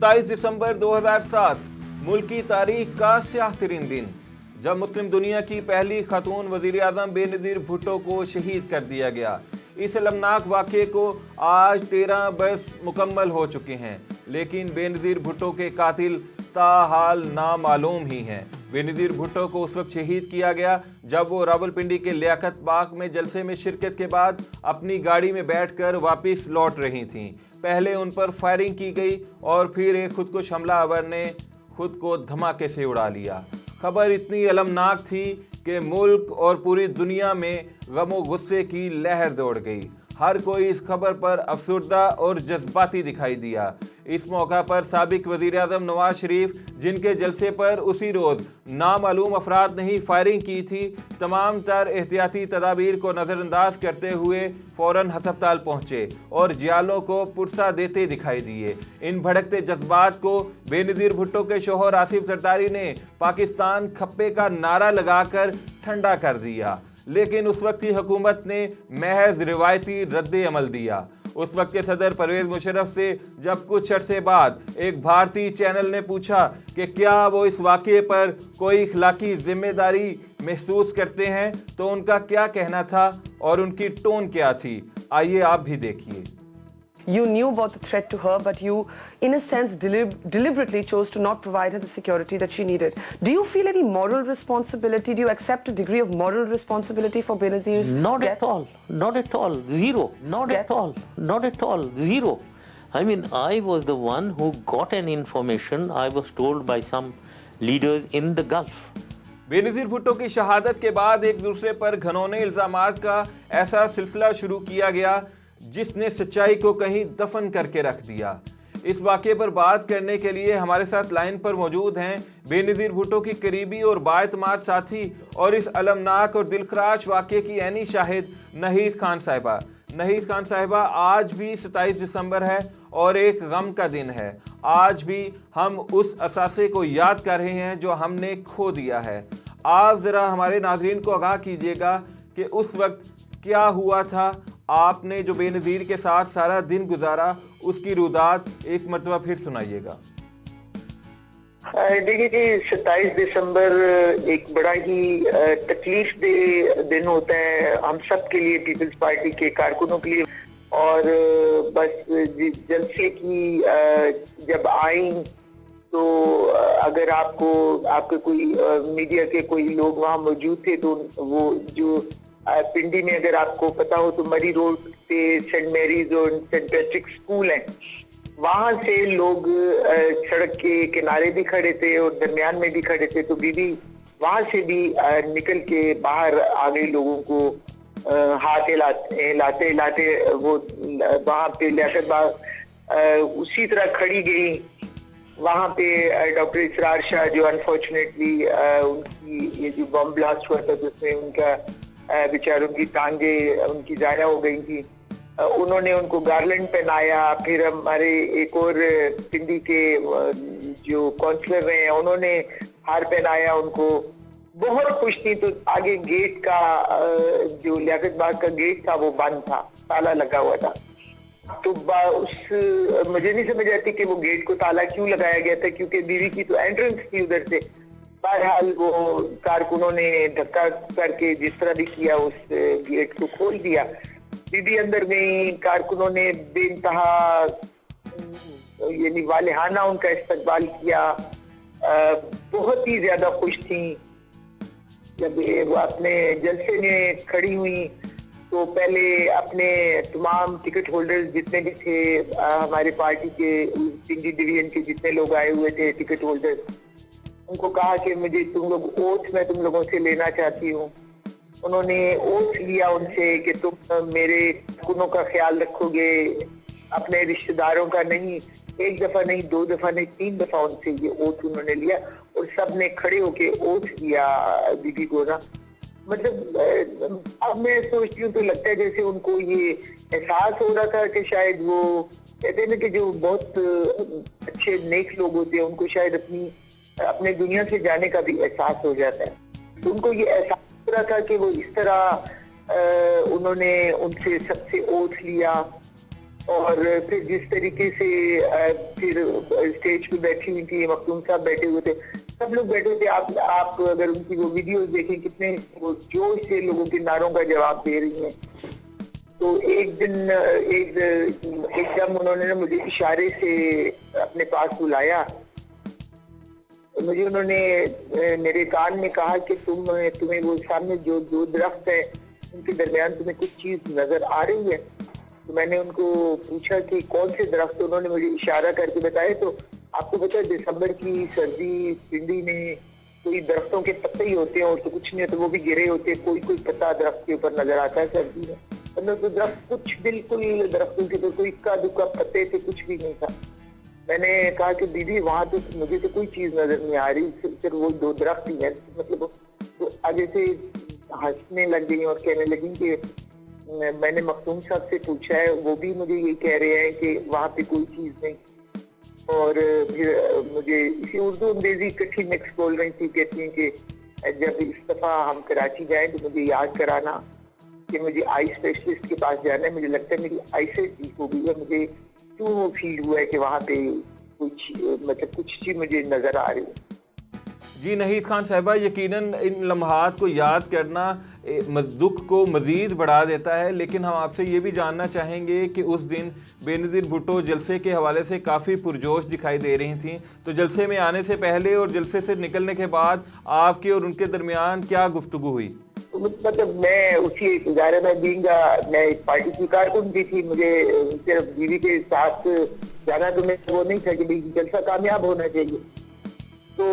27 दिसंबर 2007 मुल्क की तारीख का स्याह तरीन दिन, जब मुस्लिम दुनिया की पहली खातून वजीर आज़म बेनज़ीर भुट्टो को शहीद कर दिया गया। इस अलमनाक वाक़े को आज 13 बरस मुकम्मल हो चुके हैं, लेकिन बेनज़ीर भुट्टो के कातिल ताहाल नामालूम ही हैं। बेनज़ीर भुट्टो को उस वक्त शहीद किया गया जब वो रावलपिंडी के लियाकत बाग में जलसे में शिरकत के बाद अपनी गाड़ी में बैठकर वापस लौट रही थीं। पहले उन पर फायरिंग की गई और फिर एक खुदकुश हमलावर ने खुद को धमाके से उड़ा लिया। खबर इतनी अलमनाक थी कि मुल्क और पूरी दुनिया में गम गुस्से की लहर दौड़ गई। हर कोई इस खबर पर अफसुर्दा और जज्बाती दिखाई दिया। इस मौका पर साबिक वज़ीर आज़म नवाज शरीफ, जिनके जलसे पर उसी रोज़ नामालूम अफराद ने ही फायरिंग की थी, तमाम तर एहतियाती तदाबीर को नज़रअंदाज करते हुए फ़ौरन हस्पताल पहुँचे और जियालों को पुरसा देते दिखाई दिए। इन भड़कते जज्बात को बेनज़ीर भुट्टो के शोहर आसिफ जरदारी ने पाकिस्तान खप्पे का नारा लगाकर ठंडा कर दिया, लेकिन उस वक्त की हुकूमत ने महज रिवायती रद्द अमल दिया। उस वक्त के सदर परवेज मुशर्रफ से जब कुछ अरसे बाद एक भारतीय चैनल ने पूछा कि क्या वो इस वाक़े पर कोई इखलाकी जिम्मेदारी महसूस करते हैं, तो उनका क्या कहना था और उनकी टोन क्या थी, आइए आप भी देखिए। You knew about the threat to her, but you, in a sense, deliberately chose to not provide her the security that she needed. Do you feel any moral responsibility? Do you accept a degree of moral responsibility for Benazir's death? Not at all. Not at all. Zero. Not at all. Not at all. Zero. I mean, I was the one who got an information. I was told by some leaders in the Gulf. Benazir Bhutto की शहादत के बाद एक दूसरे पर घनौने इल्ज़ामात का ऐसा सिलसिला शुरू किया गया जिसने सच्चाई को कहीं दफन करके रख दिया। इस वाक़े पर बात करने के लिए हमारे साथ लाइन पर मौजूद हैं बेनज़ीर भुट्टो की करीबी और बाएतमाद साथी और इस अलमनाक और दिलखराश वाक़े की ऐनी शाहिद नहीद खान साहिबा। नहीद खान साहिबा, आज भी 27 दिसंबर है और एक गम का दिन है। आज भी हम उस असासे को याद कर रहे हैं जो हमने खो दिया है। आप ज़रा हमारे नाज़रीन को आगाह कीजिएगा कि उस वक्त क्या हुआ था। आपने जो बेनज़ीर के साथ सारा दिन गुजारा, उसकी रुदात एक मरतबा फिर सुनाइएगा। देखिए जी, 27 दिसंबर एक बड़ा ही तकलीफ दे दिन होता है हम सब के लिए, पीपल्स पार्टी के कारकुनों के लिए। और बस जलसे की जब आई तो अगर आपके कोई मीडिया के कोई लोग वहाँ मौजूद थे तो वो जो पिंडी में, अगर आपको पता हो तो मरी रोड पे सेंट मैरीज और सेंट पैट्रिक स्कूल है, वहां से लोग सड़क के किनारे भी खड़े थे और दरमियान में भी खड़े थे। तो बीबी वहां से भी निकल के बाहर आ गई, लोगों को हाथ हिलाते वो वहां पे लियाकत बाग उसी तरह खड़ी गई। वहां पे डॉक्टर इसरार शाह, जो अनफॉर्चुनेटली उनकी ये जो बम ब्लास्ट हुआ था जिसमें उनका बेचारों की टांगे उनकी जाया हो गई थी, उन्होंने उनको गार्लैंड पहनाया। फिर हमारे एक और पिंडी के जो काउंसलर रहे हैं उन्होंने हार पहनाया उनको। बहुत खुश थी। तो आगे गेट का जो लियाकत बाग का गेट था वो बंद था, ताला लगा हुआ था। तो मुझे नहीं समझ आती कि वो गेट को ताला क्यों लगाया गया था, क्योंकि बीवी की तो एंट्रेंस थी उधर से। बहरहाल वो कारकुनों ने धक्का करके जिस तरह भी किया उस गेट को खोल दिया। बीबी अंदर गई, कारकुनों ने बेइंतहा यानी वालेहाना उनका इस्तकबाल किया। बहुत ही ज्यादा खुश थी। जब वो अपने जलसे में खड़ी हुई तो पहले अपने तमाम टिकट होल्डर्स जितने भी थे, हमारे पार्टी के पिंडी डिवीजन के जितने लोग आए हुए थे टिकट होल्डर्स, उनको कहा कि मुझे तुम लोग ओथ मैं तुम लोगों से लेना चाहती हूँ। उन्होंने ओथ लिया उनसे कि तुम मेरे गुनों का ख्याल रखोगे, अपने रिश्तेदारों का नहीं। एक दफा नहीं, दो दफा नहीं, 3 दफा उनसे ये ओथ उन्होंने लिया और सब ने खड़े होके ओथ लिया बीबी को ना। मतलब अब मैं सोचती हूँ तो लगता है जैसे उनको ये एहसास हो रहा था कि शायद वो कहते हैं ना कि जो बहुत अच्छे नेक लोग होते हैं उनको शायद अपने दुनिया से जाने का भी एहसास हो जाता है। तो उनको ये एहसास हो रहा था कि वो इस तरह उन्होंने उनसे सबसे ओथ लिया और फिर जिस तरीके से फिर स्टेज पे बैठी हुई थी, मखदूम साहब बैठे हुए थे, सब लोग बैठे थे। आप अगर उनकी वो वीडियोस देखें, कितने वो जोश से लोगों के नारों का जवाब दे रही हैं। तो एक दिन एकदम उन्होंने ना मुझे इशारे से अपने पास बुलाया। मुझे उन्होंने मेरे कान में कहा कि तुम्हें वो सामने जो दो दरख्त है उनके दरमियान तुम्हें कुछ चीज नजर आ रही है। तो मैंने उनको पूछा कि कौन से दरख्त, उन्होंने मुझे इशारा करके बताया। तो आपको पता है दिसंबर की सर्दी, पिंडी में कोई दरख्तों के पत्ते ही होते हैं और तो कुछ नहीं होता, वो भी गिरे होते हैं, कोई पत्ता दरख्त के ऊपर नजर आता है सर्दी में। तो दरख्त कुछ बिल्कुल दरख्तों के ऊपर कोई इक्का दुक्का पत्ते थे, कुछ भी नहीं था। मैंने कहा कि दीदी वहां तो मुझे तो कोई चीज नजर नहीं आ रही, सिर्फ वो दो दरख्त ही है। मतलब तो आगे से हंसने लग गई और कहने लगी कि मैंने मखदूम साहब से पूछा है, वो भी मुझे ये कह रहे हैं कि वहां पे कोई चीज नहीं। और फिर मुझे इसी उर्दू अंग्रेजी इकट्ठी मिक्स बोल रही थी, कहती हैं कि जब इस दफा हम कराची जाए तो मुझे याद कराना कि मुझे आई स्पेशलिस्ट के पास जाना है। मुझे लगता है मेरी आई से ठीक हो गई है, मुझे क्यों फील हुआ है कि वहाँ पे कुछ चीज मुझे नजर आ रही है। जी नहीद खान साहिबा, यकीनन इन लम्हात को याद करना दुख को मज़ीद बढ़ा देता है, लेकिन हम आपसे ये भी जानना चाहेंगे कि उस दिन बेनज़ीर भुट्टो जलसे के हवाले से काफ़ी पुरजोश दिखाई दे रही थी। तो जलसे में आने से पहले और जलसे से निकलने के बाद आपके और उनके दरमियान क्या गुफ्तगू हुई? मतलब मैं उसी गुजारे में बींगा, मैं एक पार्टी की कारकुन भी थी, मुझे सिर्फ बीवी के साथ जाना तो मैं वो नहीं था कि जलसा कामयाब होना चाहिए। तो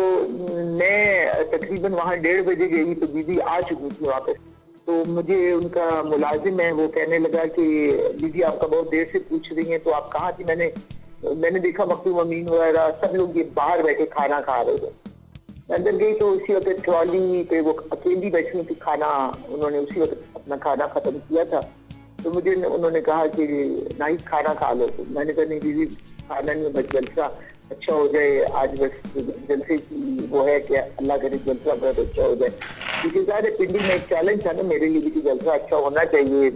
मैं तकरीबन वहाँ 1:30 बजे गई तो दीदी आ चुकी थी वापस। तो मुझे उनका मुलाजिम है वो कहने लगा कि दीदी आपका बहुत देर से पूछ रही हैं, तो आप कहाँ थी? मैंने देखा मखदूम अमीन वगैरह सब लोग ये बाहर बैठे खाना खा रहे थे। अंदर गई तो उसी वक्त ट्रॉली पे वो अकेली बैठी थी, खाना उन्होंने उसी वक्त अपना खाना खत्म किया था। तो मुझे उन्होंने कहा कि नहीं खाना खा लो। तो मैंने कहा नहीं दीदी खाना नहीं, बस जलसा अच्छा हो जाए आज, बस जलसे की वो है कि अल्लाह करे जलसा बहुत अच्छा हो जाए। क्योंकि सारे पिंडी में एक चैलेंज था ना मेरे लिए कि जलसा अच्छा होना चाहिए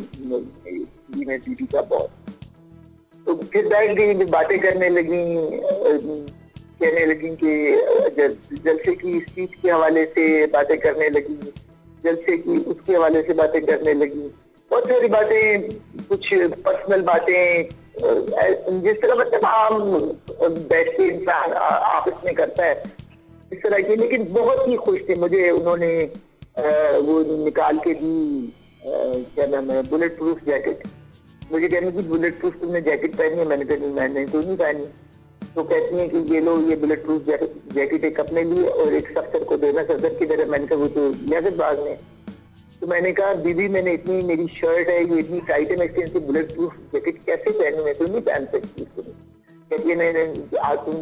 में दीदी का बहुत। तो फिर बैठ गई, बातें करने लगी, कहने लगी कि जलसे की स्पीच के हवाले से बातें करने लगी, जलसे की उसके हवाले से बातें करने लगी, बहुत सारी बातें, कुछ पर्सनल बातें, जिस तरह मतलब आम बैठ के इंसान आपस में करता है इस तरह की। लेकिन बहुत ही खुश थे। मुझे उन्होंने वो निकाल के दी, क्या नाम है, बुलेट प्रूफ जैकेट। मुझे कहने की बुलेट प्रूफ तुमने जैकेट पहनी है? मैंने कहा मैंने तो नहीं पहनी। तो कहती हैं कि ये लो, ये बुलेट प्रूफ जैकेट एक अपने लिए और एक सफदर को देना, सफदर की तरह। मैंने कहा वो तो लियाकतबाज में। तो मैंने कहा दीदी मैंने इतनी, मेरी शर्ट है ये इतनी टाइट है, मैं इसके बुलेट प्रूफ जैकेट कैसे पहनूं? मैं तो नहीं पहन सकती इसको। कहती है नहीं आज तुम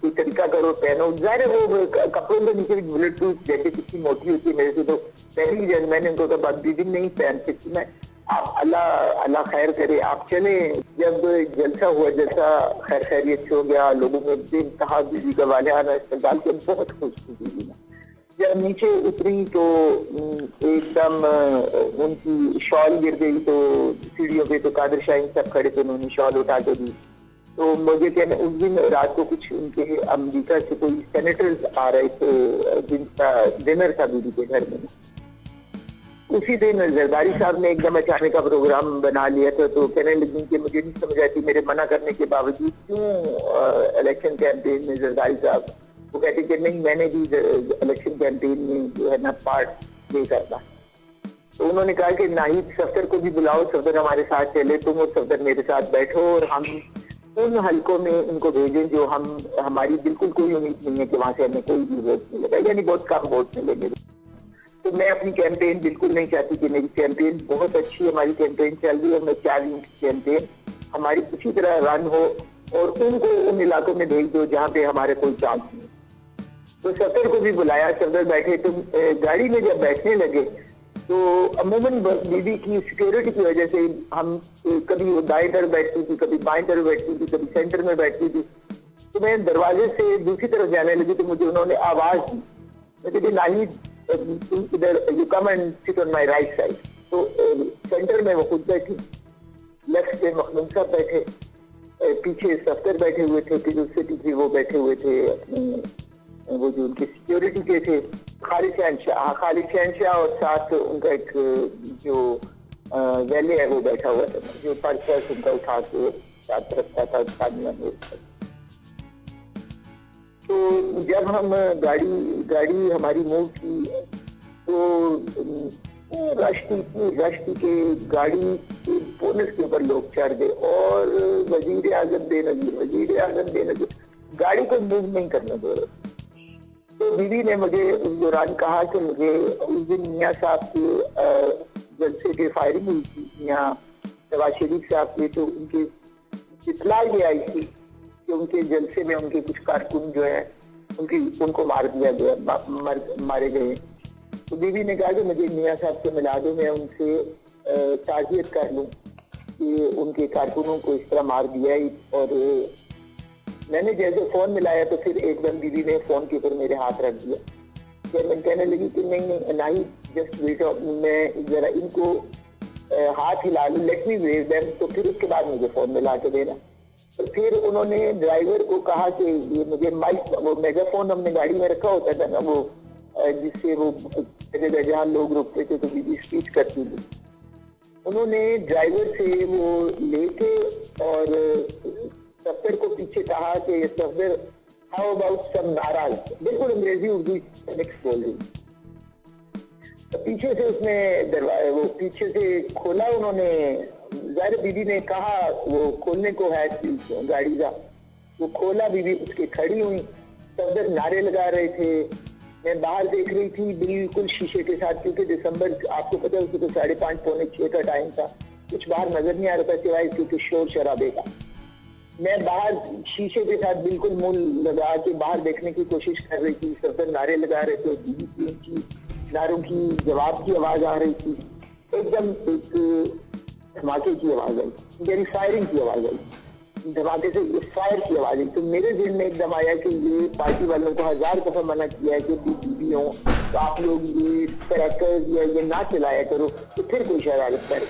कोई तरीका करो, पहनो। जाहिर है वो कपड़ों के नीचे बुलेट प्रूफ जैकेट इतनी मोटी होती है, मेरे से तो पहली ही। मैंने उनको कहा दीदी नहीं पहन सकती मैं, आप अल्लाह खैर करे, आप चले। जब जलसा हुआ, जलसा खैर खैरियत से हो गया, लोगों में बेइंतहा दीदी का वाले आना इस्तेमाल के बहुत खुश थी दीदी में। जब नीचे उतरी तो एकदम उनकी शॉल गिर गई, तो सीढ़ियों पे तो कादिर शाहीन सब खड़े थे, उन्होंने शॉल उठा के दी। तो मुझे कहने उस दिन रात को कुछ उनके अमेरिका से कोई सेनेटर्स आ रहे थे जिनका डिनर था दीदी के घर में। उसी दिन जरदारी साहब ने एकदम अचानक का प्रोग्राम बना लिया था। तो कहने लगी कि मुझे नहीं समझ आती मेरे मना करने के बावजूद क्यों इलेक्शन कैंपेन में जरदारी साहब, वो कहते कि नहीं मैंने भी इलेक्शन कैंपेन में जो है ना पार्ट ले करना। तो उन्होंने कहा कि नाहिद सफदर को भी बुलाओ, सफदर हमारे साथ चले, तुम और सफदर मेरे साथ बैठो और हम उन हलकों में उनको भेजें जो हमारी बिल्कुल कोई उम्मीद नहीं है कि वहां से हमें कोई भी वोट मिलेगा, यानी बहुत कम वोट मिलेंगे। तो मैं अपनी कैंपेन बिल्कुल नहीं चाहती कि मेरी कैंपेन बहुत अच्छी, हमारी कैंपेन चल रही है, मैं चाह रही हूँ कैंपेन हमारी उसी तरह रन हो और उनको उन इलाकों में भेज दो जहाँ पे हमारे कोई चांस नहीं। तो सफदर को भी बुलाया, सफदर बैठे। तो गाड़ी में जब बैठने लगे तो अमूमन दीदी की सिक्योरिटी की वजह से हम कभी वो दाएं तरफ बैठती थी, कभी बाएं तरफ बैठती थी, कभी सेंटर में बैठती थी। तो मैं दरवाजे से दूसरी तरफ जाने लगी तो मुझे उन्होंने आवाज दी, मैं कहती नाहिद इधर, you come and sit on my right side. तो सेंटर में वो खुद बैठी, लेफ्ट पे मखदूम साहब बैठे, पीछे सफ्तर बैठे हुए थे, फिर उससे पीछे वो बैठे हुए थे अपने वो जो उनके सिक्योरिटी के थे खालिद शहनशाह और साथ उनका एक जो वैले है वो बैठा हुआ था, जो पर्स उनका उठा के साथ रखता था साधना में। तो जब हम गाड़ी हमारी मूव की तो रश के गाड़ी के बोनस के ऊपर लोग चढ़ गए और वजीर आजम बेनजीर गाड़ी को मूव नहीं करने दे रहे। तो बीवी ने मुझे उस दौरान कहा कि मुझे उस दिन मियाँ साहब के जलसे के फायरिंग हुई थी यहाँ नवाज शरीफ साहब के, तो उनकी इत्तला ये आई थी कि उनके जलसे में उनके कुछ कारकुन जो है उनको मार दिया गया, मारे गए। तो बीवी ने कहा कि मुझे मियाँ साहब से मिला दो, मैं उनसे ताज़ियत कर लूँ कि उनके कारकुनों को इस तरह मार दिया है। और मैंने जैसे फोन मिलाया तो फिर एकदम बीवी ने फोन के ऊपर मेरे हाथ रख दिया। फिर मैं कहने लगी कि नहीं जस्ट वेट, मैं जरा इनको हाथ हिला लूँ, लेट मी वेव देम, तो फिर उसके बाद मुझे फोन मिला के देना। तो फिर उन्होंने ड्राइवर को कहा कि ये मुझे वो मेगाफोन हमने गाड़ी में रखा होता था ना, वो जिससे वो जहाँ लोग रुकते थे तो बीवी स्पीच करती थी। उन्होंने ड्राइवर से वो लेके और सफर को पीछे कहा कि सफर हाउ अबाउट सम नाराज, बिल्कुल अंग्रेजी उर्दू मिक्स बोल रही। तो पीछे से उसने वो पीछे से खोला उन्होंने, जाहिर बीवी ने कहा वो खोलने को है गाड़ी का, वो खोला, बीवी उसके खड़ी हुई, सफर नारे लगा रहे थे। मैं बाहर देख रही थी बिल्कुल शीशे के साथ, क्योंकि दिसंबर आपको पता है उसको तो 5:30 पौने 6 का टाइम था, कुछ बाहर नजर नहीं आ रहा था सिवाय क्योंकि शोर शराबे का। मैं बाहर शीशे के साथ बिल्कुल मुंह लगा के बाहर देखने की कोशिश कर रही थी। सब नारे लगा रहे थे, बीवी की नारों की जवाब की आवाज आ रही थी, एकदम एक धमाके की आवाज आई, यानी फायरिंग की आवाज आई, धमाके से फायर की आवाज आई। तो मेरे दिल में एकदम आया कि ये पार्टी वालों को 1000 दफा मना किया है कि बीवी हो तो आप लोग ये क्रैकर्स या ये ना चलाया करो, तो फिर कोई शरारत करे।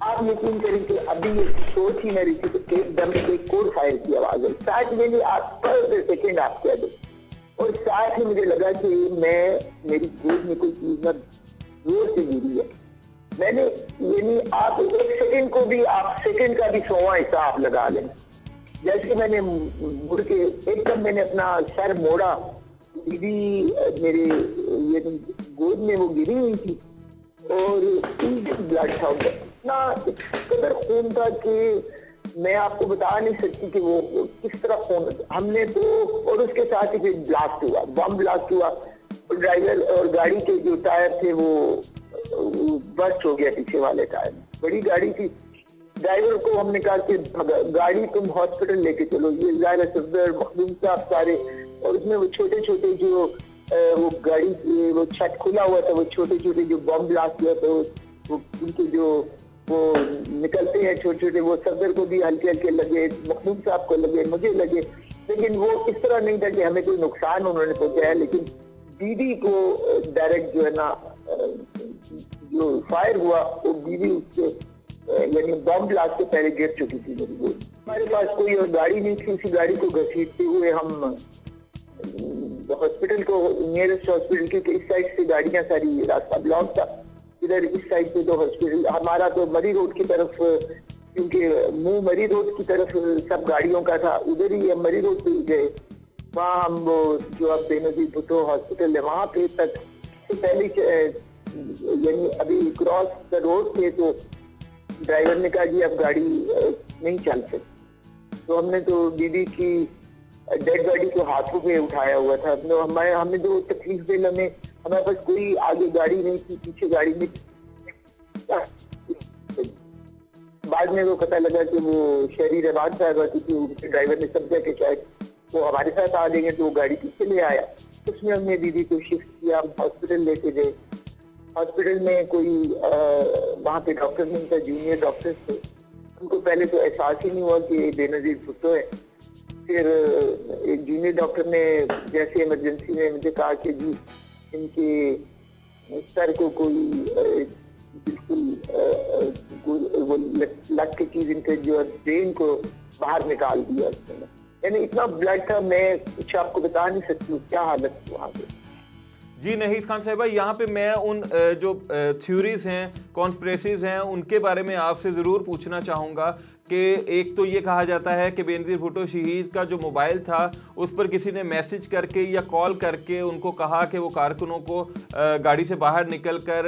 आप यकीन करें कि अभी ये सोच ही नहीं थी तो एकदम एक कोड फायर की आवाज आई, साथ में आप पर सेकेंड आप कह दो, और साथ ही मुझे लगा कि मेरी गोद में कोई चीज ना जोर से गिरी है। मैंने यानी आप एक सेकंड को भी, आप सेकंड का भी 100वां हिस्सा आप लगा लें। जैसे मैंने मुड़ के एकदम मैंने अपना सर मोड़ा, दीदी मेरे ये गोद में वो गिरी हुई थी और ब्लड था, इतना कदर खून था कि मैं आपको बता नहीं सकती कि वो किस तरह खून। हमने तो, और उसके साथ ही फिर ब्लास्ट हुआ, बम ब्लास्ट हुआ, ड्राइवर और गाड़ी के जो टायर थे वो बस्ट हो गया, पीछे वाले टायर, बड़ी गाड़ी थी। ड्राइवर को हमने कहा कि गाड़ी तुम हॉस्पिटल लेके चलो, ये ज़ाहिर सफदर मखदूम साहब सारे, और उसमें वो छोटे छोटे जो वो गाड़ी वो छत खुला हुआ था, वो छोटे छोटे जो बम ब्लास्ट हुआ था वो उनके जो वो निकलते हैं छोटे छोटे, वो सफदर को भी हल्के हल्के लगे, मखदूम साहब को लगे, मुझे लगे, लेकिन वो इस तरह नहीं था कि हमें कोई नुकसान उन्होंने पहुंचाया। लेकिन बीवी को डायरेक्ट जो है ना जो फायर हुआ वो बीवी उससे यानी बम ब्लास्ट से पहले गिर चुकी थी मेरी गोद। हमारे पास कोई और गाड़ी नहीं थी, उसी गाड़ी को घसीटते हुए हम हॉस्पिटल को, नियरेस्ट हॉस्पिटल के इस साइड से गाड़ियां सारी, रास्ता ब्लॉक था, इधर इस साइड से तो हॉस्पिटल, हमारा तो मरी रोड की तरफ, क्योंकि मुंह मरी रोड की तरफ सब गाड़ियों का था, उधर ही हम मरी रोड पे गए। वहाँ हम वो जो अब बेनजीर भुट्टो हॉस्पिटल है वहाँ पे तक तो पहले यानी अभी क्रॉस द रोड थे तो ड्राइवर ने कहा जी अब गाड़ी नहीं चल सकती। तो हमने तो दीदी की डेड बॉडी को हाथों पे उठाया हुआ था। तो हमें जो तकलीफ दिल, हमारे पास कोई आगे गाड़ी नहीं थी, पीछे गाड़ी नहीं। बाद में वो पता लगा कि वो शहरी रहमान साहब, क्योंकि ड्राइवर ने समझा कि शायद वो हमारे साथ आ जाएंगे तो वो गाड़ी पीछे ले आया। उसमें हमने दीदी को शिफ्ट किया, हॉस्पिटल लेके गए। हॉस्पिटल में कोई वहाँ पे डॉक्टर नहीं था, जूनियर डॉक्टर थे, उनको पहले तो एहसास ही नहीं हुआ कि बेनजीर भुट्टो है। फिर एक जूनियर डॉक्टर ने जैसे इमरजेंसी में मुझे कहा कि जी इनके सर को कोई बिल्कुल वो लट की चीज इनके जो ब्रेन को बाहर निकाल दिया उसने। यानी इतना ब्लड था, मैं कुछ आपको बता नहीं सकती हूँ क्या हालत थी वहाँ पे। जी नहीद खान साहिबा, यहाँ पे मैं उन जो थ्योरीज हैं, कॉन्स्पिरेसीज हैं, उनके बारे में आपसे ज़रूर पूछना चाहूँगा कि एक तो ये कहा जाता है कि बेनज़ीर भुट्टो शहीद का जो मोबाइल था उस पर किसी ने मैसेज करके या कॉल करके उनको कहा कि वो कारकुनों को गाड़ी से बाहर निकल कर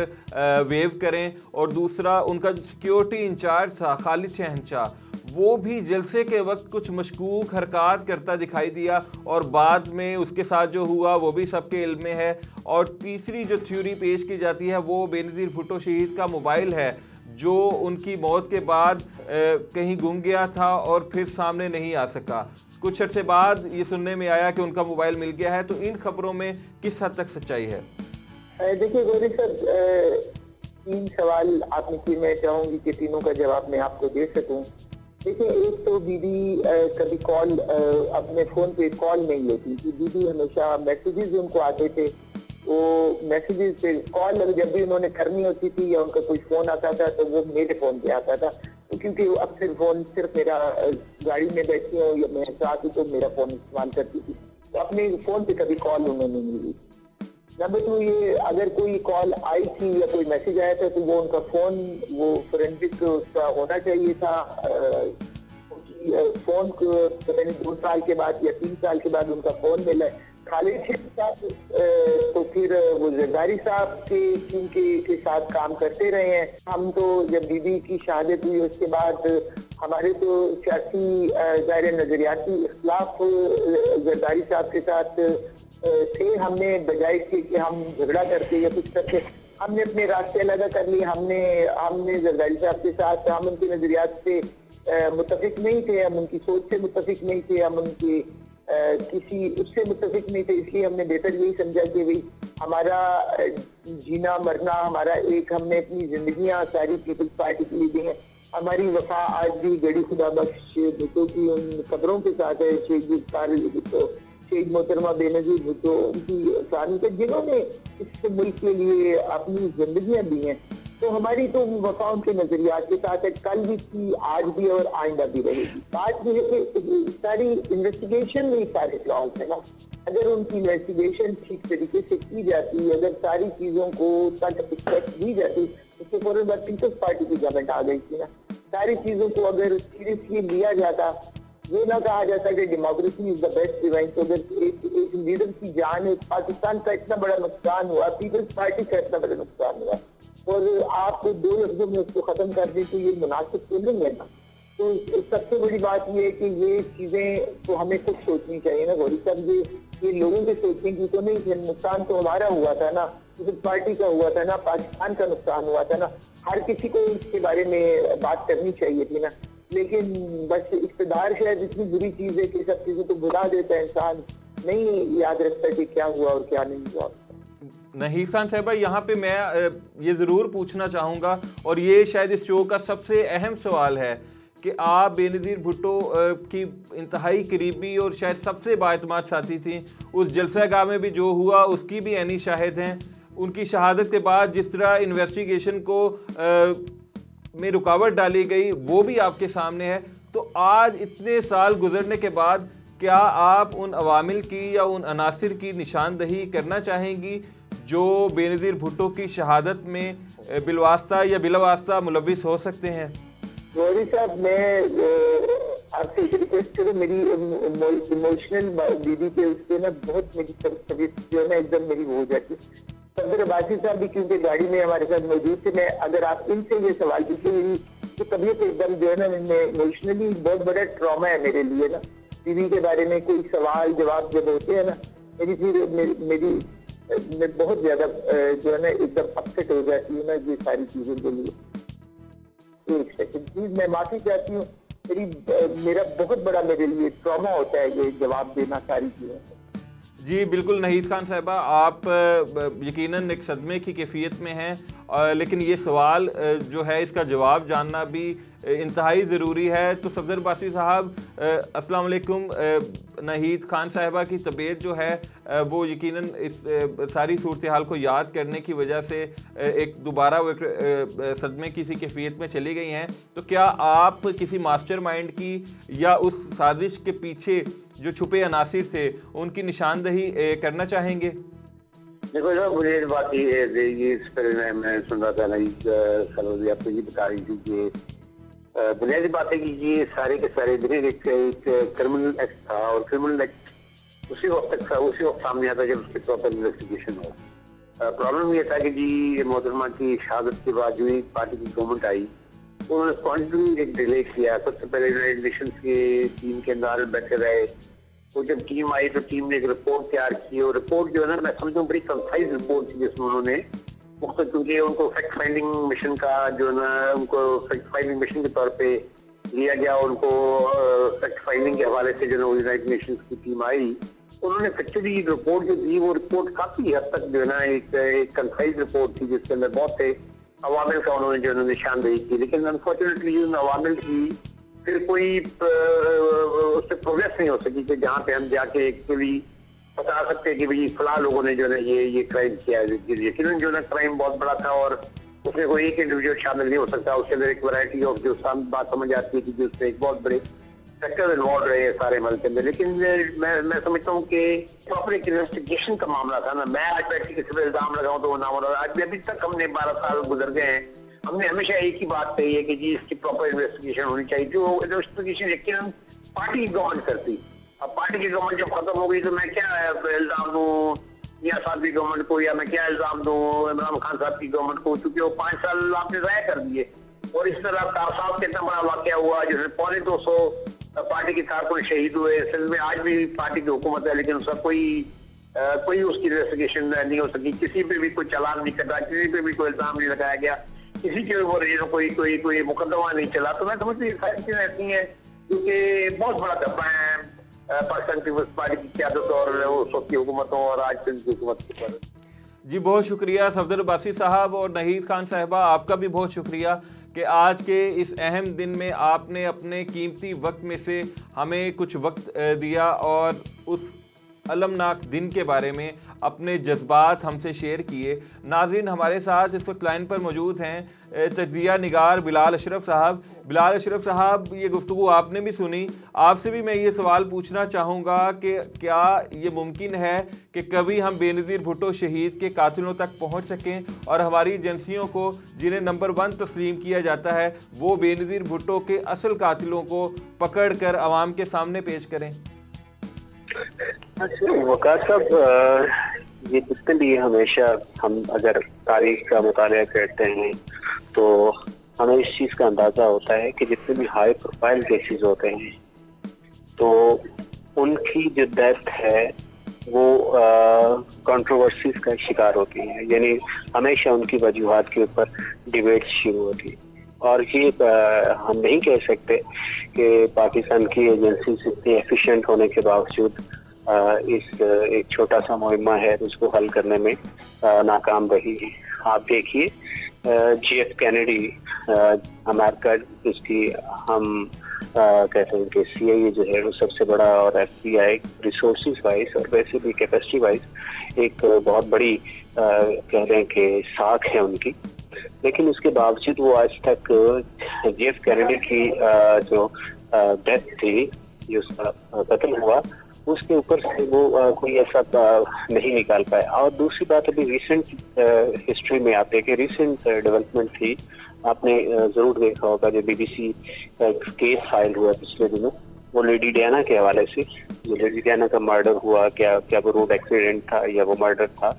वेव करें, और दूसरा उनका जो सिक्योरिटी इंचार्ज था खालिद शहनशाह, वो भी जलसे के वक्त कुछ मशकूक हरकत करता दिखाई दिया, और बाद में उसके साथ जो हुआ वो भी सबके इल्म में है। और तीसरी जो थ्योरी पेश की जाती है वो बेनज़ीर भुट्टो शहीद का मोबाइल है, जो उनकी मौत के बाद कहीं गुम गया था और फिर सामने नहीं आ सका। कुछ अर्से बाद ये सुनने में आया कि उनका मोबाइल मिल गया है। तो इन खबरों में किस हद तक सच्चाई है? देखिए गौरी सर, 3 सवाल आपने किए, मैं चाहूंगी कि तीनों का जवाब मैं आपको दे सकूं। देखिए, एक तो दीदी कभी कॉल अपने फोन पे कॉल नहीं लेती थी। दीदी हमेशा मैसेजेस उनको आते थे, वो मैसेजेस पे कॉल जब भी उन्होंने करनी होती थी या उनका कोई फोन आता था तो वो मेरे फोन पे आता था, तो क्योंकि अब फिर फोन सिर्फ मेरा गाड़ी में बैठी हूँ या मैं साथ हूँ तो मेरा फोन इस्तेमाल करती थी, तो अपने फोन पे कभी कॉल उन्होंने नहीं ली। नंबर 2, ये अगर कोई कॉल आई थी या कोई मैसेज आया था तो वो उनका फोन वो फोरेंसिक उसका होना चाहिए था। फोन को मैंने 2 साल के बाद या 3 साल के बाद उनका फोन मिला है खालिद के साथ। तो फिर वो जरदारी साहब के टीम के साथ काम करते रहे हैं। हम तो जब बीबी की शहादत हुई उसके बाद हमारे तो सियासी ज़ाहिर नजरियाती इख्तिलाफ जरदारी साहब के साथ थे। हमने बजाय के कि हम झगड़ा करते या कुछ करते, हमने अपने रास्ते अलग कर लिए। हमने जरदारी साहब के साथ, हम उनके नजरियात से मुत्तफिक नहीं थे, हम उनकी सोच से मुत्तफिक नहीं थे, हम उनकी किसी उससे मुत्तफिक नहीं थे। इसलिए हमने बेहतर यही समझा कि भाई हमारा जीना मरना हमारा एक, हमने अपनी जिंदगियां सारी पीपल्स पार्टी के लिए दी हैं। हमारी वफा आज भी गड़ी खुदा बख्श भुट्टो की उन कब्रों के साथ है, शहीद भुट्टो, शहीद मोहतरमा बेनज़ीर भुट्टो, उनकी फैमिली के जिन्होंने इस मुल्क के लिए अपनी जिंदगियां दी हैं। तो हमारी तो वफा उनके नजरियात के साथ है, कल भी थी, आज भी और आइंदा भी रहेगी। बात यह है कि सारी इन्वेस्टिगेशन में सारे फ्लॉज है ना। अगर उनकी इन्वेस्टिगेशन ठीक तरीके से की जाती, अगर सारी चीजों को दी जाती, उसके फौरन बाद पीपल्स पार्टी की गवर्नमेंट आ गई थी ना। सारी चीजों को अगर सीरियसली लिया जाता, ये ना कहा जाता कि democracy is the best divine. तो अगर एक लीडर की जान है, पाकिस्तान का इतना बड़ा नुकसान हुआ, पीपल्स पार्टी का इतना बड़ा नुकसान हुआ, और आप 2 लफ्जों में उसको खत्म कर दें तो ये मुनासिब तो नहीं है ना। तो सबसे बड़ी बात ये है कि ये चीजें तो हमें खुद सोचनी चाहिए ना गौरी साहब। ये लोगों के सोचने की तो नहीं थी। नुकसान तो हमारा हुआ था ना, पीपल्स पार्टी का हुआ था ना, पाकिस्तान का नुकसान हुआ था ना। हर किसी को इसके बारे में बात करनी चाहिए थी ना। लेकिन बस इक़्तिदार शायद इतनी बुरी चीज है कि सब चीजों को भुला देता है, इंसान नहीं याद रखता कि क्या हुआ और क्या नहीं हुआ। नहीद खान साहिबा, यहाँ पे मैं ये ज़रूर पूछना चाहूँगा, और ये शायद इस शो का सबसे अहम सवाल है कि आप बेनज़ीर भुट्टो की इंतहाई करीबी और शायद सबसे बाएतमाद साथी थी। उस जलसागाह में भी जो हुआ उसकी भी ऐनी शाहिद हैं। उनकी शहादत के बाद जिस तरह इन्वेस्टिगेशन को में रुकावट डाली गई वो भी आपके सामने है। तो आज इतने साल गुजरने के बाद क्या आप उन अवामिल की या उन अनासिर की निशानदही करना चाहेंगी जो बेनज़ीर भुट्टो की शहादत में बिलवास्ता या बिलावास्ता मुलविस हो सकते हैं? गौरी साहब, मैं आपसे रिक्वेस्ट करूँ, मेरी इमोशनल दीदी के उससे ना बहुत मेरी तबीयत जो है ना एकदम मेरी वो हो जाती है। सफदर अब्बासी साहब भी क्योंकि गाड़ी में हमारे साथ मौजूद थे, मैं अगर आप इनसे ये सवाल पूछे, मेरी तो तबीयत एकदम जो है ना इमोशनली बहुत बड़ा ट्रॉमा है मेरे लिए ना। दीदी के बारे में कोई सवाल जवाब जब होते हैं ना, मेरी मैं बहुत ज्यादा जो है ना एकदम अपसेट हो जाती हूँ ना ये सारी चीजों के लिए। एक सेकंड प्लीज, मैं माफी चाहती हूँ। मेरा बहुत बड़ा मेरे लिए ट्रॉमा होता है ये जवाब देना सारी चीजों। जी बिल्कुल नहीद खान साहिबा, आप यकीनन एक सदमे की कैफियत में हैं लेकिन ये सवाल जो है इसका जवाब जानना भी इंतहाई ज़रूरी है। तो सफदर अब्बासी साहब, अस्सलाम वालेकुम। नाहीद खान साहिबा की तबीयत जो है वो यकीनन इस सारी सूरत हाल को याद करने की वजह से एक दोबारा वो एक सदमे किसी कैफियत में चली गई हैं। तो क्या आप किसी मास्टरमाइंड की या उस साजिश के पीछे जो छुपे अनासिर थे उनकी निशानदही करना चाहेंगे? देखो सर, मुझे बात ये इस पर मैं सुन रहा था नहीं आपको ये बता रही थी कि बुनियादी बात है कि ये सारे के सारे एक क्रिमिनल एक्ट था और क्रिमिनल एक्ट उसी वक्त सामने आता जब उसकी प्रॉपर इन्वेस्टिगेशन हो। प्रॉब्लम ये था कि जी मोहतरमा की शहादत के बाद जो ही पार्टी की गवर्नमेंट आई तो उन्होंने कॉन्टिन्यू एक डिले किया। सबसे पहले यूनाइटेड नेशंस के टीम के अंदर बैठे रहे, तो जब टीम आई तो टीम ने एक रिपोर्ट तैयार की और रिपोर्ट जो है ना, मैं समझता हूँ बड़ी कंसाइज रिपोर्ट थी जिसमें उन्होंने क्योंकि उनको फैक्ट फाइंडिंग मिशन का जो है ना, उनको फैक्ट फाइंडिंग मिशन के तौर पे लिया गया। उनको फैक्ट फाइंडिंग के हवाले से जो है यूनाइटेड नेशंस की टीम आई, उन्होंने फैक्चुअली रिपोर्ट जो दी वो रिपोर्ट काफी हद तक जो है ना एक कंसाइज रिपोर्ट थी जिसके अंदर बहुत से अवामिल का उन्होंने जो है निशानदेही की। लेकिन अनफॉर्चुनेटली उन अवामिल की फिर कोई उससे प्रोग्रेस नहीं हो सकी कि जहाँ पे हम जाके एक्चुअली बता सकते हैं कि भाई फला लोगों ने जो है ये क्राइम किया है। यकीनन जो है क्राइम बहुत बड़ा था और उसमें कोई एक इंडिविजुअल शामिल नहीं हो सकता। उसके अंदर एक वैरायटी ऑफ जो बात समझ आती है कि जिससे एक बहुत बड़े फैक्टर इन्वॉल्व रहे हैं सारे मल के अंदर। लेकिन मैं समझता हूँ कि प्रॉपर एक इन्वेस्टिगेशन का मामला था ना। मैं आज बैठ के किसी पर इल्जाम लगाऊं तो वो नाम आज अभी तक हमने 12 साल गुजर गए हैं, हमने हमेशा एक ही बात कही है कि जी इसकी प्रॉपर इन्वेस्टिगेशन होनी चाहिए। जो इन्वेस्टिगेशन यकीनन पार्टी की गवर्नमेंट करती। अब पार्टी की गवर्नमेंट जब खत्म हो गई तो मैं क्या इल्जाम दूं मियां साहब की गवर्नमेंट को, या मैं क्या इल्जाम दूं इमरान खान साहब की गवर्नमेंट को, क्योंकि वो 5 साल आपने जाया कर दिए। और इस तरह तार साहब के इतना बड़ा वाकया हुआ जिसमें 250 पार्टी के कारकुन शहीद हुए। सिंध में आज भी पार्टी की हुकूमत है लेकिन उसका कोई उसकी इन्वेस्टिगेशन नहीं हो सकी, किसी पे भी कोई चालान नहीं कटा, किसी पे भी कोई इल्जाम नहीं लगाया गया, किसी के ऊपर कोई मुकदमा नहीं चला। तो मैं समझती हूँ सारी चीजें ऐसी हैं क्योंकि बहुत बड़ा धब्बा है पाकिस्तान पीपल्स पार्टी की क़यादत और उस वक्त की हुकूमतों और आज की हुकूमत के ऊपर। जी बहुत शुक्रिया सफदर अब्बासी साहब, और नाहीद खान साहिबा आपका भी बहुत शुक्रिया कि आज के इस अहम दिन में आपने अपने कीमती वक्त में से हमें कुछ वक्त दिया और उस अलमनाक दिन के बारे में अपने जज्बात हमसे शेयर किए। नाज़रीन, हमारे साथ इस वक्त लाइन पर मौजूद हैं तज्ज़िया निगार बिलाल अशरफ साहब। बिलाल अशरफ साहब, ये गुफ्तगू आपने भी सुनी, आपसे भी मैं ये सवाल पूछना चाहूँगा कि क्या ये मुमकिन है कि कभी हम बेनज़ीर भुट्टो शहीद के कातिलों तक पहुँच सकें और हमारी एजेंसियों को जिन्हें नंबर 1 तस्लीम किया जाता है वो बेनज़ीर भुट्टो के असल कातिलों को पकड़ कर आवाम के सामने पेश करें? वकार साहब, ये जितने भी हमेशा हम अगर तारीख का मुताला करते हैं तो हमें इस चीज़ का अंदाज़ा होता है कि जितने भी हाई प्रोफाइल केसेस होते हैं तो उनकी जो डेथ है वो कंट्रोवर्सीज का शिकार होती है। यानी हमेशा उनकी वजूहात के ऊपर डिबेट शुरू होती है। और ये हम नहीं कह सकते कि पाकिस्तान की एजेंसी इतनी एफिशिएंट होने के बावजूद इस एक छोटा सा मुहिम्मा है उसको हल करने में नाकाम रही है। आप देखिए JF कैनेडी अमेरिका, जिसकी हम कहते हैं कि CIA जो है वो सबसे बड़ा और FBI रिसोर्सेज वाइज और वैसे भी कैपेसिटी वाइज एक बहुत बड़ी कह रहे हैं कि साख है उनकी। लेकिन उसके बावजूद वो आज तक JF कैनेडी की जो डेथ थी, जो उसका कत्ल हुआ, उसके ऊपर से वो कोई ऐसा नहीं निकाल पाए। और दूसरी बात, अभी रिसेंट हिस्ट्री में आप देखें, रिसेंट डेवलपमेंट थी, आपने जरूर देखा होगा जो BBC का एक केस फाइल हुआ पिछले दिनों, वो लेडी डायना के हवाले से। जो लेडी डायना का मर्डर हुआ, क्या वो रोड एक्सीडेंट था या वो मर्डर था,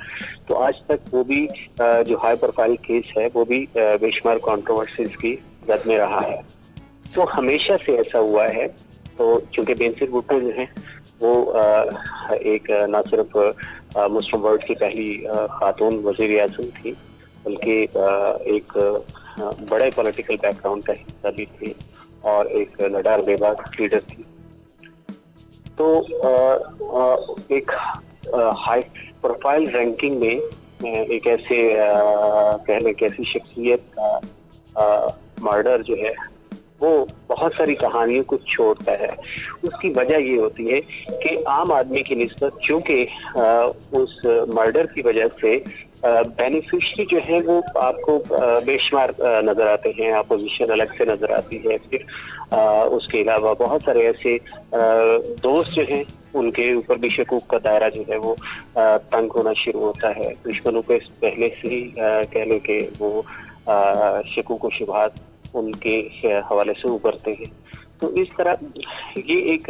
तो आज तक वो भी जो हाई प्रोफाइल केस है वो भी बेशुमार कंट्रोवर्सीज की जद में रहा है। तो हमेशा से ऐसा हुआ है। तो चूंकि बेनज़ीर भुट्टो जो है वो एक न सिर्फ मुस्लिम वर्ल्ड की पहली खातून वज़ीर आज़म थी, बल्कि एक बड़े पॉलिटिकल बैकग्राउंड का हिस्सा भी थी और एक लडार बेबाक लीडर थी। तो एक हाई प्रोफाइल रैंकिंग में एक ऐसे कह लें कि ऐसी शख्सियत का मर्डर जो है वो बहुत सारी कहानियों को छोड़ता है। उसकी वजह ये होती है कि आम आदमी की निस्बत चूंकि उस मर्डर की वजह से बेनिफिशियरी जो है वो आपको बेशुमार नजर आते हैं, अपोजिशन अलग से नजर आती है, फिर उसके अलावा बहुत सारे ऐसे दोस्त जो हैं उनके ऊपर भी शकूक का दायरा जो है वो तंग होना शुरू होता है। दुश्मनों को पहले से ही कह लें कि वो शकूक व शुबहात उनके हवाले से उभरते हैं। तो इस तरह ये एक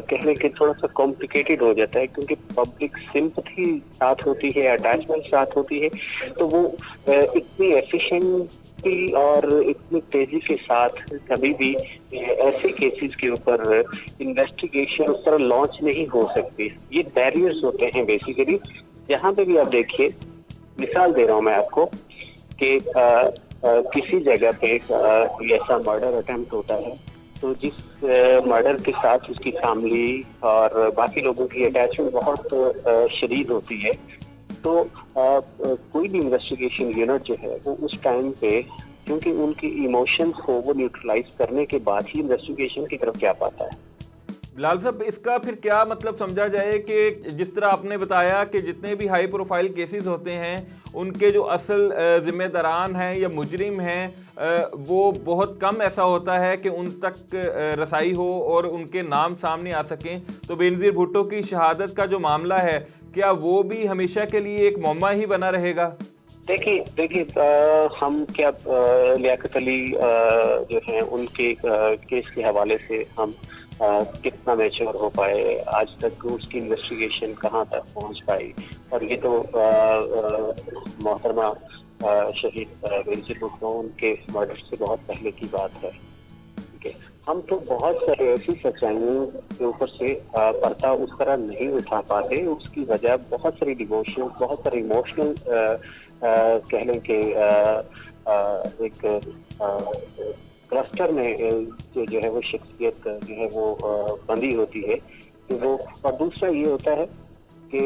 कह लें कि थोड़ा सा कॉम्प्लिकेटेड हो जाता है, क्योंकि पब्लिक सिंपैथी साथ होती है, अटैचमेंट साथ होती है, तो वो इतनी एफिशिएंटली और इतनी तेजी के साथ कभी भी ऐसे केसेस के ऊपर इन्वेस्टिगेशन उस तरह लॉन्च नहीं हो सकती। ये बैरियर्स होते हैं बेसिकली। जहाँ पे भी आप देखिए, मिसाल दे रहा हूँ मैं आपको कि किसी जगह पे कोई ऐसा मर्डर अटेम्प्ट होता है, तो जिस मर्डर के साथ उसकी फैमिली और बाकी लोगों की अटैचमेंट बहुत शदीद होती है, तो कोई भी इन्वेस्टिगेशन यूनिट जो है वो उस टाइम पे क्योंकि उनकी इमोशंस को वो न्यूट्रलाइज करने के बाद ही इन्वेस्टिगेशन की तरफ जा पाता है। बिलाल साहब, इसका फिर क्या मतलब समझा जाए कि जिस तरह आपने बताया कि जितने भी हाई प्रोफाइल केसेस होते हैं उनके जो असल जिम्मेदारान हैं या मुजरिम हैं वो बहुत कम ऐसा होता है कि उन तक रसाई हो और उनके नाम सामने आ सकें, तो बेनज़ीर भुट्टो की शहादत का जो मामला है क्या वो भी हमेशा के लिए एक मौमा ही बना रहेगा? देखिए हम क्या लियाकत अली जो हैं उनके केस के हवाले से हम कितना मैच्योर हो पाए, आज तक उसकी इन्वेस्टिगेशन कहाँ तक पहुँच पाई, और ये तो मोहतरमा शहीद बेनज़ीर भुट्टो उनके मर्डर से बहुत पहले की बात है। ठीक है, हम तो बहुत सारे ऐसी सच्चाइयों के ऊपर से पर्दा उस तरह नहीं उठा पाते। उसकी वजह बहुत सारी डिवोशन, बहुत सारे इमोशनल कह लें कि एक क्लस्टर में जो है वो शख्सियत जो है वो बंदी होती है कि वो, और दूसरा ये होता है कि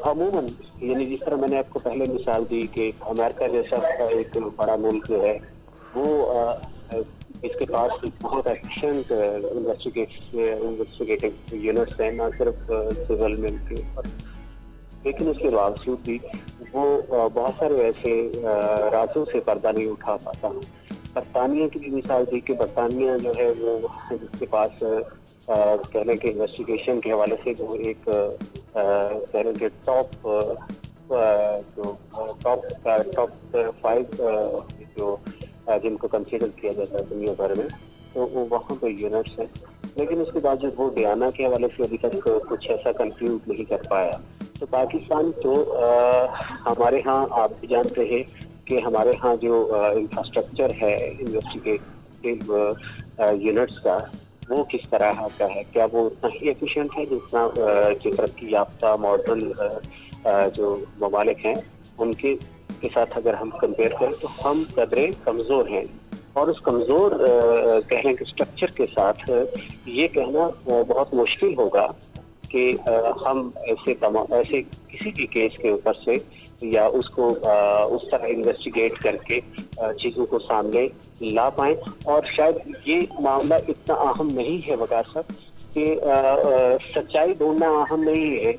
अमूमन यानी जिस तरह मैंने आपको पहले मिसाल दी कि अमेरिका जैसा एक बड़ा मुल्क जो है वो इसके पास बहुत एफिशिएंट इन्वेस्टिगेटिव यूनिट्स हैं, ना सिर्फ सिविल में के ऊपर, लेकिन उसके बावजूद भी वो बहुत सारे ऐसे राजों से पर्दा नहीं उठा पाता। बरतानिया की भी मिसाल दी कि बरतानिया जो है वो जिसके पास कह लें कि इन्वेस्टिगेशन के हवाले से वो एक कह लें कि टॉप 5 जो जिनको कंसीडर किया जाता है दुनिया भर में, तो वो वहाँ पे यूनिट्स हैं, लेकिन उसके बाद जो वो डियाना के हवाले से अभी तक कुछ ऐसा कंक्लूड नहीं कर पाया। तो पाकिस्तान तो हमारे यहाँ आप भी जानते हैं कि हमारे यहाँ जो इंफ्रास्ट्रक्चर है इन्वेस्टिगेटिव यूनिट्स का वो किस तरह का है, क्या वो उतना ही एफिशिएंट है जितना जो तरक्की याफ्ता मॉडर्न जो ममालिक हैं उनके के साथ अगर हम कंपेयर करें तो हम कदरे कमज़ोर हैं। और उस कमज़ोर कहने के स्ट्रक्चर के साथ ये कहना बहुत मुश्किल होगा कि हम ऐसे किसी भी केस के ऊपर से या उसको उस तरह इन्वेस्टिगेट करके चीज़ों को सामने ला पाएं। और शायद ये मामला इतना अहम नहीं है वकार साहब कि सच्चाई ढूंढना अहम नहीं है,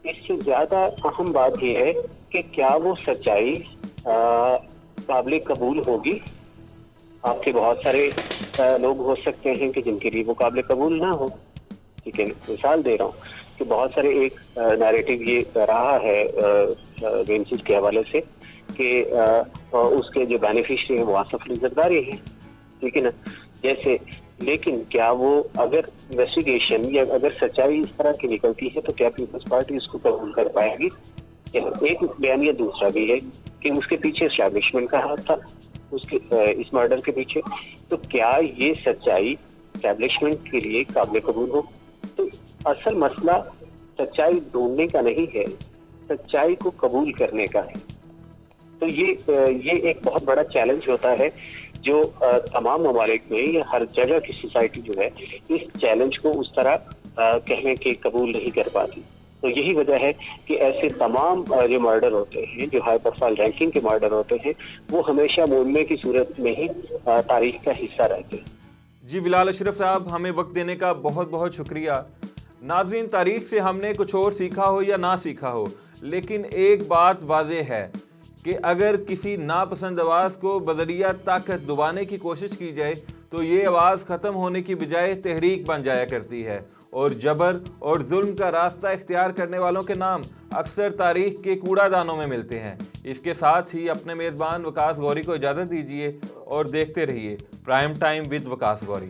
इससे ज़्यादा अहम बात यह है कि क्या वो सच्चाई काबिल कबूल होगी। आपके बहुत सारे लोग हो सकते हैं कि जिनके लिए वो काबिल कबूल ना हो। ठीक है, मिसाल दे रहा हूँ कि बहुत सारे एक नैरेटिव ये रहा है बेनज़ीर के हवाले से कि उसके जो बेनिफिशियरी हैं वो आसिफ अली ज़रदारी हैं, ठीक है ना, जैसे। लेकिन क्या वो अगर इन्वेस्टिगेशन या अगर सच्चाई इस तरह की निकलती है तो क्या पीपल्स पार्टी उसको कबूल कर पाएगी? एक बयानिया दूसरा भी है कि उसके पीछे एस्टैब्लिशमेंट का हाथ था उसके इस मर्डर के पीछे। तो क्या ये सच्चाई एस्टैब्लिशमेंट के लिए काबिल कबूल हो? तो असल मसला सच्चाई ढूंढने का नहीं है, सच्चाई को कबूल करने का है। तो ये एक बहुत बड़ा चैलेंज होता है जो तमाम ममालिक में या हर जगह की सोसाइटी जो है इस चैलेंज को उस तरह कहने के कबूल नहीं कर पाती। तो यही वजह है कि ऐसे तमाम जो मर्डर होते हैं, जो हाई प्रोफाइल रैंकिंग के मर्डर होते हैं, वो हमेशा बोलने की सूरत में ही तारीख का हिस्सा रहते हैं। जी बिलाल अशरफ साहब, हमें वक्त देने का बहुत बहुत शुक्रिया। नाज़रीन, तारीख से हमने कुछ और सीखा हो या ना सीखा हो, लेकिन एक बात वाज़ेह है कि अगर किसी नापसंद आवाज़ को बदरिया ताकत दबाने की कोशिश की जाए तो ये आवाज़ ख़त्म होने की बजाय तहरीक बन जाया करती है, और जबर और जुल्म का रास्ता इख्तियार करने वालों के नाम अक्सर तारीख के कूड़ादानों में मिलते हैं। इसके साथ ही अपने मेज़बान वकास गौरी को इजाज़त दीजिए और देखते रहिए prime time with Waqas Gauri.